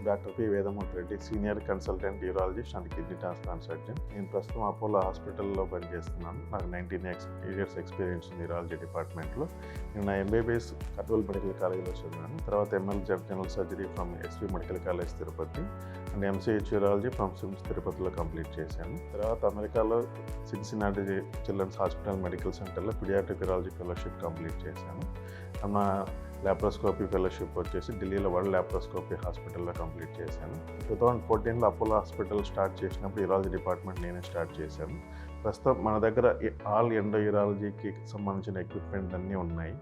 Doctor P Vedamurthy Reddy, senior consultant urologist and kidney transplant surgeon. నేను ప్రస్తుతం Apollo హాస్పిటల్లో పనిచేస్తున్నాను. నాకు 19 years ఎక్స్పీరియన్స్ ఉంది యూరాలజీ డిపార్ట్మెంట్లో. నేను నా ఎంబీబీఎస్ కర్నూలు మెడికల్ కాలేజ్లో చదివాను. తర్వాత ML general surgery from SV medical college Tirupati and MCh urology from SIMS తిరుపతిలో కంప్లీట్ చేశాను. తర్వాత అమెరికాలో సిన్సినాటి చిల్డ్రన్స్ హాస్పిటల్ మెడికల్ సెంటర్లో పిడియాట్రిక్ యూరాలజీ ఫెలోషిప్ కంప్లీట్ చేశాను. నా ల్యాప్రోస్కోపీ ఫెలోషిప్ వచ్చేసి ఢిల్లీలో వరల్డ్ ల్యాప్రోస్కోపీ హాస్పిటల్లో కంప్లీట్ చేశాను. 2014లో అపోలో హాస్పిటల్ స్టార్ట్ చేసినప్పుడు యూరాలజీ డిపార్ట్మెంట్ నేనే స్టార్ట్ చేశాను. ప్రస్తుతం మన దగ్గర ఆల్ ఎండో యూరాలజీకి సంబంధించిన ఎక్విప్మెంట్ అన్నీ ఉన్నాయి.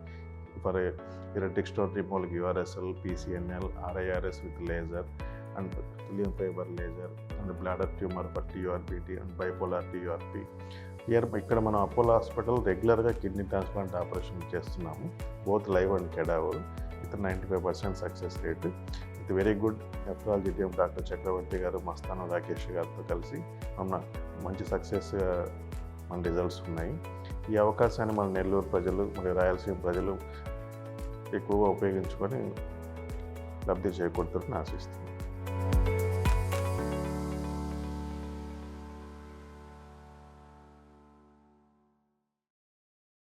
ఫర్ యూరెటిక్ స్టోన్ రిమూవల్కి URSL, PCNL, RIRS with laser and thulium fibre laser and bladder tumour for TRBT and bipolar TRP. ఇక్కడ మనం అపోలో హాస్పిటల్ రెగ్యులర్గా కిడ్నీ ట్రాన్స్ప్లాంట్ ఆపరేషన్ చేస్తున్నాము, both live and cadaver with 95% success rate. With very good nephrology team doctor Chakravarthy garu, Mastan Rakesh గారితో కలిసి మన మంచి success మన results ఉన్నాయి. ఈ అవకాశాన్ని మన నెల్లూరు ప్రజలు మరియు రాయలసీమ ప్రజలు ఎక్కువగా ఉపయోగించుకొని లబ్ధి చేకూరుతారని ఆశిస్తున్నాను.